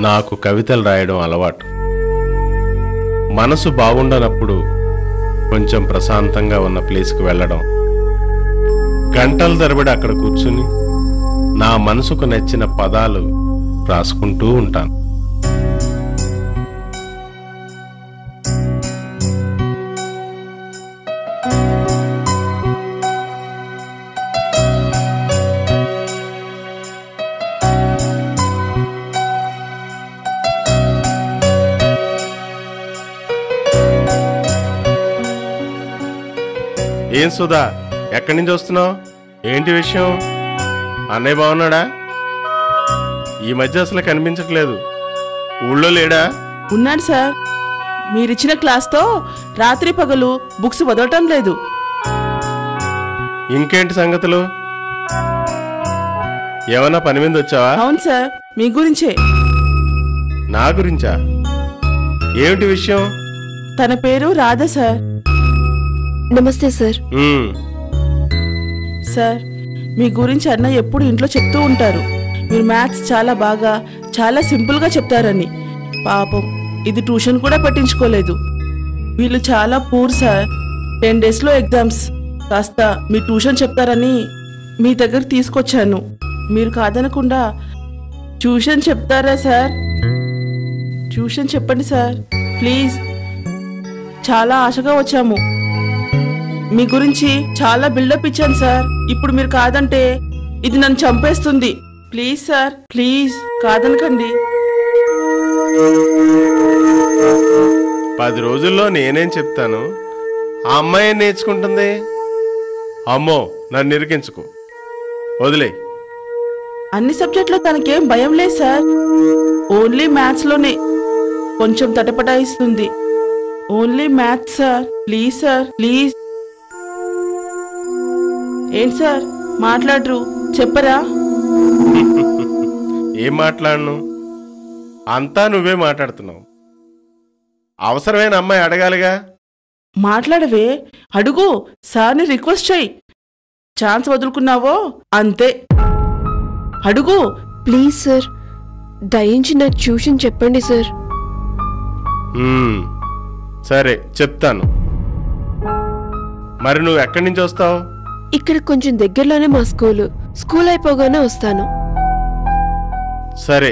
నాకు కవితలు రాయడం అలవాటు. మనసు బాగుండనప్పుడు కొంచెం ప్రశాంతంగా ఉన్న ప్లేస్కి వెళ్ళడం, గంటల తరబడి అక్కడ కూర్చుని నా మనసుకు నచ్చిన పదాలు రాసుకుంటూ ఉంటాను. ఏం సుధా, ఎక్కడి నుంచి వస్తున్నావు? ఏంటి విషయం? అన్నయ్య బాగున్నాడా? ఈ మధ్య అసలు కనిపించట్లేదు. ఊళ్ళో లేడా? ఉన్నాడు సార్. మీరిచ్చిన క్లాస్తో రాత్రి పగలు బుక్స్ వదలటం లేదు. ఇంకేంటి సంగతులు? ఏమన్నా పని మీద వచ్చావా? అవును సార్, మీ గురించే. నా గురించా? ఏమిటి విషయం? తన పేరు రాధ సార్. నమస్తే సార్. సార్, మీ గురించి అన్న ఎప్పుడు ఇంట్లో చెప్తూ ఉంటారు. మీరు మ్యాథ్స్ చాలా సింపుల్గా చెప్తారని. పాపం, ఇది ట్యూషన్ కూడా పట్టించుకోలేదు. వీళ్ళు చాలా పూర్ సార్. 10 డేస్లో ఎగ్జామ్స్. కాస్త మీ ట్యూషన్ చెప్తారని మీ దగ్గర తీసుకొచ్చాను. మీరు కాదనకుండా ట్యూషన్ చెప్తారా సార్? ట్యూషన్ చెప్పండి సార్ ప్లీజ్. చాలా ఆశగా వచ్చాము. మీ గురించి చాలా బిల్డప్ ఇచ్చాను సార్. ఇప్పుడు మీరు కాదంటే ఇది నన్ను చంపేస్తుంది. Please sir, please కాదనకండి. 10 రోజుల్లో నేనేం చెప్తాను? ఆ అమ్మాయి ఏం నేర్చుకుంటుంది? అమ్మో, నన్ను నిరికించుకో, వదిలే. అన్ని సబ్జెక్టులో తనకేం భయం లేదు సార్. ఓన్లీ మ్యాథ్స్లోనే కొంచెం తటపటాయిస్తుంది. Only maths sir. Please sir, please. ఏంటి సార్ మాట్లాడరు? చెప్పరా? ఏం మాట్లాడను? అంతా నువ్వే మాట్లాడుతున్నావు. అవసరమైన అమ్మాయి అడగాలిగా. మాట్లాడవే, అడుగు. సార్ని రిక్వెస్ట్ చెయ్యి. ఛాన్స్ వదులుకున్నావో అంతే. అడుగు ప్లీజ్ సార్, దయించి నాకు ట్యూషన్ చెప్పండి సార్. సరే చెప్తాను. మరి నువ్వు ఎక్కడి నుంచి వస్తావు? ఇక్కడ కొంచెం దగ్గరలోనే మా స్కూల్ అయిపోగానే వస్తాను. సరే,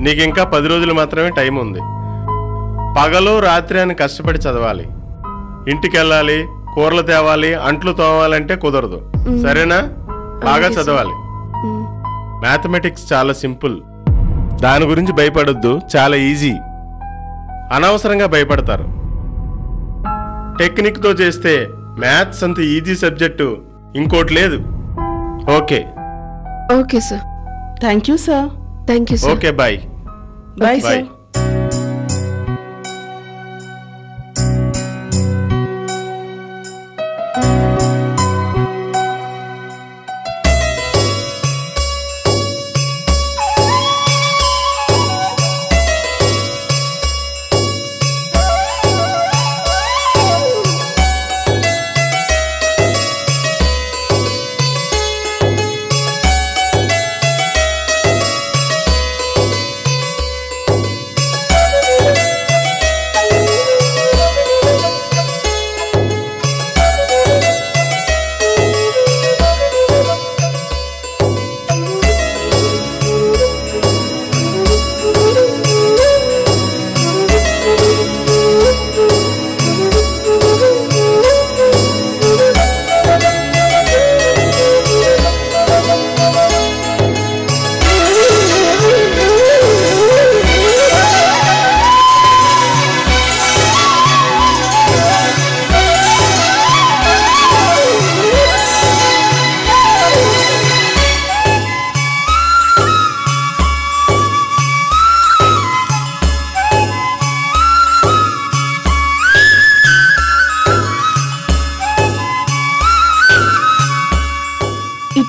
నీకింకా 10 రోజులు మాత్రమే టైం ఉంది. పగలు రాత్రి అని కష్టపడి చదవాలి. ఇంటికెళ్ళాలి, కూరలు తేవాలి, అంట్లు తోమాలంటే కుదరదు. సరేనా? బాగా చదవాలి. మ్యాథమెటిక్స్ చాలా సింపుల్. దాని గురించి భయపడొద్దు, చాలా ఈజీ. అనవసరంగా భయపడతారు. టెక్నిక్తో చేస్తే మ్యాథ్స్ అంత ఈజీ సబ్జెక్టు ఇంకోటి లేదు. Okay? Okay sir. Thank you sir. Thank you sir. Okay, bye. Bye sir.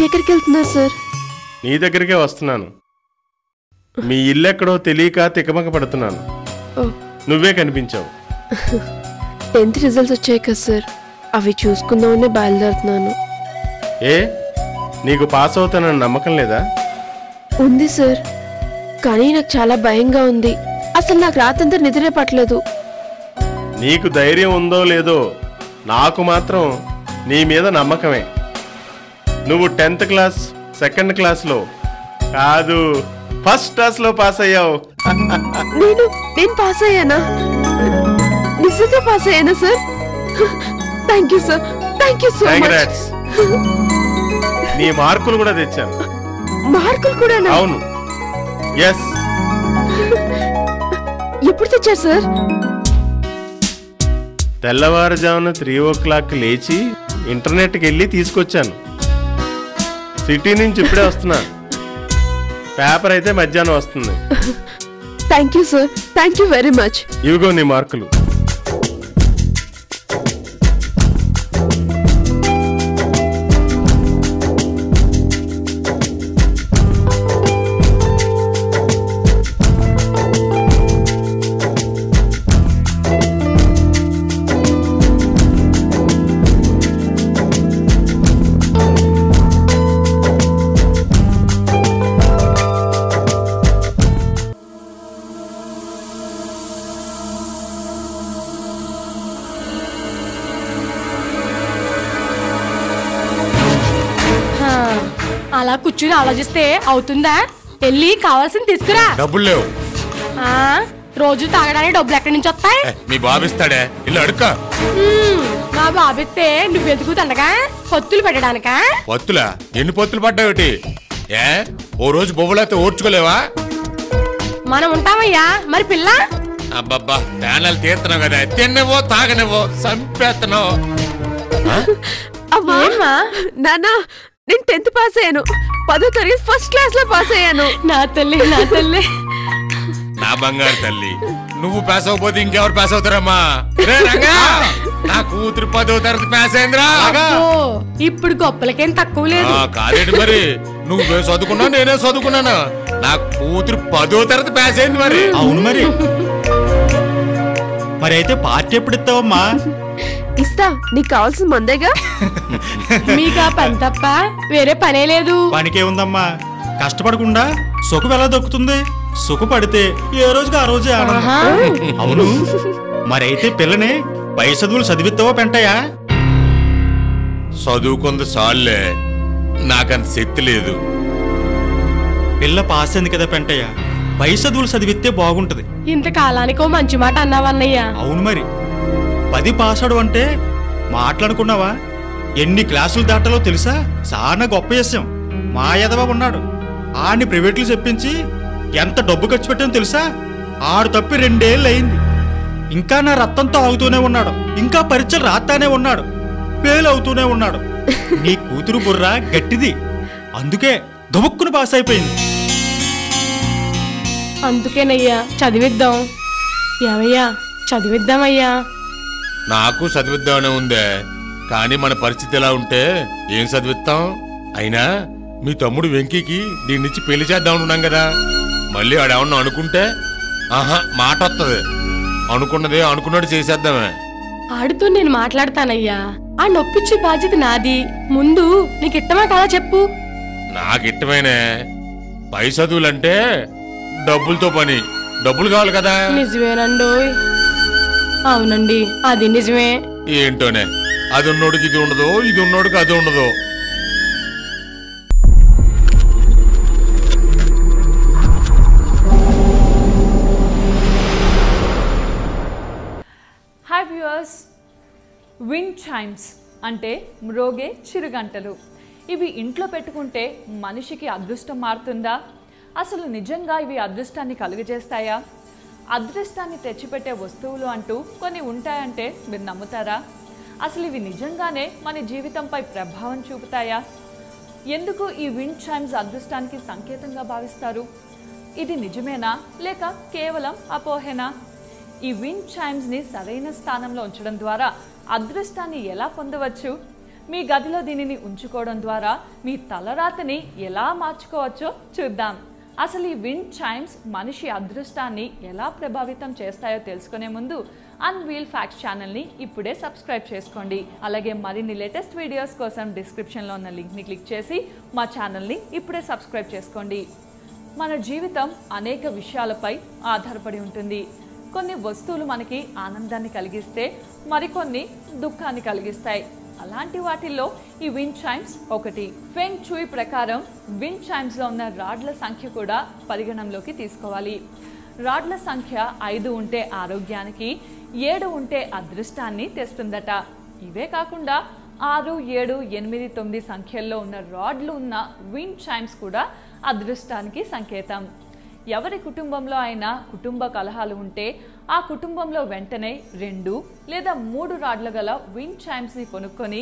ఎక్కడికి వెళ్తున్నారు సార్? నీ దగ్గరికే వస్తున్నాను. మీ ఇల్లు ఎక్కడో తెలియక తికమక పడుతున్నాను. నువ్వే కనిపించావు. 10th రిజల్ట్స్ వచ్చాయి కదా సార్, అవి చూసుకుందామని బయలుదేరుతున్నాను. ఏ, నీకు పాస్ అవుతానని నమ్మకం లేదా? ఉంది సార్. కానీ నాకు చాలా భయంగా ఉంది. అసలు నాకు రాత్రంతా నిద్రే పట్టలేదు. నీకు ధైర్యం ఉందో లేదో నాకు మాత్రం నీ మీద నమ్మకమే. నువ్వు 10th క్లాస్ 2nd క్లాస్లో కాదు, 1st క్లాస్లో పాస్ అయ్యావు. నేను పాస్ అయ్యానా? నిజంగా పాస్ అయ్యానా sir? Thank you sir, thank you so much. Congrats. నీ మార్కులు కూడా తెచ్చాను. మార్కులు కూడా? అవును, ఎస్. ఎప్పుడు తెచ్చారు సార్? తెల్లవారుజామున 3 o'clock లేచి ఇంటర్నెట్కి వెళ్ళి తీసుకొచ్చాను. సిటీ నుంచి ఇప్పుడే వస్తున్నా. పేపర్ అయితే మధ్యాహ్నం వస్తుంది. Thank you sir, thank you very much. ఇవిగో నీ మార్కులు. అలా కూర్చుని ఆలోచిస్తే అవుతుందా? వెళ్ళి కావాల్సింది తీసుకురా. డబ్బులు లేవు. రోజు తాగడానికి డబ్బులు ఎక్కడి నుంచి వస్తాయి? మీ బాబిస్తాడే, ఇల్లు అడుక్క. మా బాబిస్తే నువ్వెందుకు తండగా? పొత్తులు పెట్టడానికా? పొత్తులా? ఎన్ని పొత్తులు పడ్డావుటి? ఓ రోజు బొబ్బులైతే ఓర్చుకోలేవా? మనం ఉంటామయ్యా, మరి పిల్ల? అబ్బబ్బా, ప్యానల్ తీస్తున్నావు కదా, తిన్నవో తాగనివో సంపేస్తున్నావు. అమ్మా నాన్న, నేను 10th పాస్ అయ్యాను. 10వ తరగతి 1st క్లాస్ లో పాస్ అయ్యాను. నా తల్లి, నా తల్లి, నా బంగారు తల్లి. నువ్వు పాస్ అవ్వకపోతే ఇంకెవరు పాస్ అవుతారమ్మా? నా కూతురు 10వ తరగతి పాస్ అయిందిరా. ఇప్పుడు గొప్పలకేం తక్కువ లేదు. కాదేంటి మరి, నువ్వే చదువుకున్నావు నేనే చదువుకున్నాను. నా కూతురు 10వ తరగతి పాస్ అయింది మరి. అవును మరి. మరి అయితే పార్టీ ఎప్పుడు ఇస్తావమ్మా? ఇస్తా, నీకు కావాల్సిన మందేగా. మీకు ఆ పని తప్ప వేరే పనే లేదు. పనికే ఉందమ్మా. కష్టపడకుండా సుఖం ఎలా దొక్కుతుంది? సుఖపడితే ఏ రోజుకి ఆ రోజే ఆనందం. అవును, మరైతే పిల్లని పై చదువులు చదివిస్తావో పెంటయ్యా? చదువుకుంది చాలులే, నాకంత శక్తి లేదు. పిల్ల పాస్ అయింది కదా పెంటయ్య, పై చదువులు చదివిస్తే బాగుంటది. ఇంతకాలానికో మంచి మాట అన్నావన్నయ్యా. అవును మరి. 10 పాసాడు అంటే మాట్లాడుకున్నావా? ఎన్ని క్లాసులు దాటాలో తెలుసా? చాలా గొప్ప విషయం. మా యదవ ఉన్నాడు, ఆడిని ప్రైవేట్లు చెప్పించి ఎంత డబ్బు ఖర్చు పెట్టానో తెలుసా? ఆడు తప్పి 2 ఏళ్ళు అయింది. ఇంకా నా రక్తంతో ఆగుతూనే ఉన్నాడు. ఇంకా పరీక్షలు రాస్తానే ఉన్నాడు. ఫెయిల్ అవుతూనే ఉన్నాడు. నీ కూతురు బుర్ర గట్టిది, అందుకే దుముక్కును పాస్ అయిపోయింది. అందుకేనయ్యా చదివిద్దాం. ఏమయ్యా, చదివిద్దామయ్యా. నాకు చదివిద్దామనే ఉందే, కానీ మన పరిస్థితి ఎలా ఉంటే ఏం చదివిస్తాం? అయినా మీ తమ్ముడు వెంకీకి దీని నుంచి పెళ్లి చేద్దాం అనుకున్నాం కదా. మళ్ళీ ఆడేమన్నా అనుకుంటే మాట వస్తుంది. అనుకున్నదే అనుకున్నట్టు చేసేద్దామే. ఆడుతూ నేను మాట్లాడతానయ్యా. ఆ నొప్పిచ్చే బాధ్యత నాది. ముందు నీకు ఇష్టమా కాదా చెప్పు. నాకిష్టమేనే. పై చదువులంటే డబ్బులతో పని. డబ్బులు కావాలి కదా. నిజమేనండి. అవునండి, అది నిజమే. ఏంటోనే, అది ఉన్నోడికి ఇది ఉండదు, ఇది ఉన్నోడికి అది ఉండదు. హాయ్ వ్యూవర్స్, విండ్ చైమ్స్ అంటే మ్రోగే చిరుగంటలు. ఇవి ఇంట్లో పెట్టుకుంటే మనిషికి అదృష్టం మారుతుందా? అసలు నిజంగా ఇవి అదృష్టాన్ని కలుగజేస్తాయా? అదృష్టాన్ని తెచ్చిపెట్టే వస్తువులు అంటూ కొన్ని ఉంటాయంటే మీరు నమ్ముతారా? అసలు ఇవి నిజంగానే మన జీవితంపై ప్రభావం చూపుతాయా? ఎందుకు ఈ విండ్ చైమ్స్ అదృష్టానికి సంకేతంగా భావిస్తారు? ఇది నిజమేనా లేక కేవలం అపోహేనా? ఈ విండ్ చైమ్స్ని సరైన స్థానంలో ఉంచడం ద్వారా అదృష్టాన్ని ఎలా పొందవచ్చు? మీ గదిలో దీనిని ఉంచుకోవడం ద్వారా మీ తలరాతని ఎలా మార్చుకోవచ్చో చూద్దాం. అసలు ఈ విండ్ చైమ్స్ మనిషి అదృష్టాన్ని ఎలా ప్రభావితం చేస్తాయో తెలుసుకునే ముందు అన్వీల్ ఫ్యాక్ట్స్ ఛానల్ని ఇప్పుడే సబ్స్క్రైబ్ చేసుకోండి. అలాగే మరిన్ని లేటెస్ట్ వీడియోస్ కోసం డిస్క్రిప్షన్లో ఉన్న లింక్ని క్లిక్ చేసి మా ఛానల్ని ఇప్పుడే సబ్స్క్రైబ్ చేసుకోండి. మన జీవితం అనేక విషయాలపై ఆధారపడి ఉంటుంది. కొన్ని వస్తువులు మనకి ఆనందాన్ని కలిగిస్తే మరికొన్ని దుఃఖాన్ని కలిగిస్తాయి. అలాంటి వాటిల్లో ఈ విండ్ చైమ్స్ ఒకటి. ఫెంగ్ చూయి ప్రకారం విండ్ చైమ్స్ లో ఉన్న రాడ్ల సంఖ్య కూడా పరిగణంలోకి తీసుకోవాలి. రాడ్ల సంఖ్య 5 ఉంటే ఆరోగ్యానికి, 7 ఉంటే అదృష్టాన్ని తెస్తుందట. ఇవే కాకుండా 6, 7, 8, 9 సంఖ్యల్లో ఉన్న రాడ్లు ఉన్న విండ్ చైమ్స్ కూడా అదృష్టానికి సంకేతం. ఎవరి కుటుంబంలో అయినా కుటుంబ కలహాలు ఉంటే ఆ కుటుంబంలో వెంటనే 2 లేదా 3 రాడ్ల గల విండ్ చైమ్స్ని కొనుక్కొని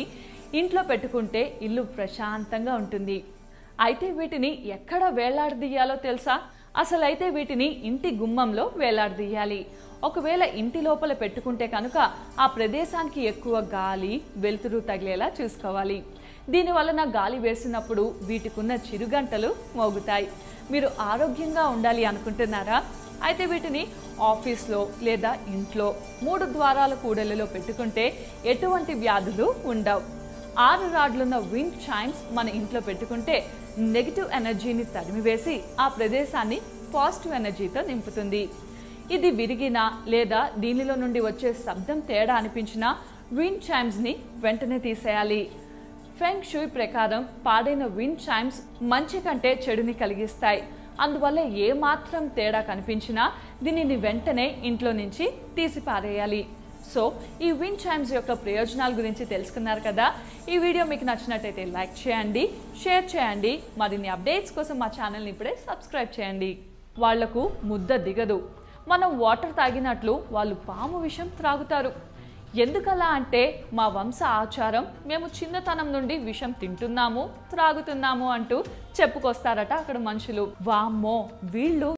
ఇంట్లో పెట్టుకుంటే ఇల్లు ప్రశాంతంగా ఉంటుంది. అయితే వీటిని ఎక్కడ వేలాడదీయాలో తెలుసా? అసలైతే వీటిని ఇంటి గుమ్మంలో వేలాడదీయాలి. ఒకవేళ ఇంటి లోపల పెట్టుకుంటే కనుక ఆ ప్రదేశానికి ఎక్కువ గాలి, వెలుతురు తగిలేలా చూసుకోవాలి. దీని వలన గాలి వేసినప్పుడు వీటికున్న చిరుగంటలు మోగుతాయి. మీరు ఆరోగ్యంగా ఉండాలి అనుకుంటున్నారా? అయితే వీటిని ఆఫీస్లో లేదా ఇంట్లో 3 ద్వారాల కూడలిలో పెట్టుకుంటే ఎటువంటి వ్యాధులు ఉండవు. 6 రాడ్లున్న విండ్ చైమ్స్ మన ఇంట్లో పెట్టుకుంటే నెగిటివ్ ఎనర్జీని తరిమివేసి ఆ ప్రదేశాన్ని పాజిటివ్ ఎనర్జీతో నింపుతుంది. ఇది విరిగినా లేదా దీనిలో నుండి వచ్చే శబ్దం తేడా అనిపించినా విండ్ చైమ్స్ని వెంటనే తీసేయాలి. ఫెంగ్ షూయ్ ప్రకారం పాడైన విండ్ చైమ్స్ మంచి కంటే చెడుని కలిగిస్తాయి. అందువల్ల ఏ మాత్రం తేడా కనిపించినా దీనిని వెంటనే ఇంట్లో నుంచి తీసి పారేయాలి. సో ఈ విండ్ చైమ్స్ యొక్క ప్రయోజనాల గురించి తెలుసుకున్నారు కదా. ఈ వీడియో మీకు నచ్చినట్టయితే లైక్ చేయండి, షేర్ చేయండి. మరిన్ని అప్డేట్స్ కోసం మా ఛానల్ని ఇప్పుడే సబ్స్క్రైబ్ చేయండి. వాళ్లకు ముద్ద దిగదు. మనం వాటర్ తాగినట్లు వాళ్ళు పాము విషం త్రాగుతారు. ఎందుకలా అంటే మా వంశ ఆచారం, మేము చిన్నతనం నుండి విషం తింటున్నాము, త్రాగుతున్నాము అంటూ చెప్పుకొస్తారట అక్కడ మనుషులు. వామ్మో, వీళ్ళు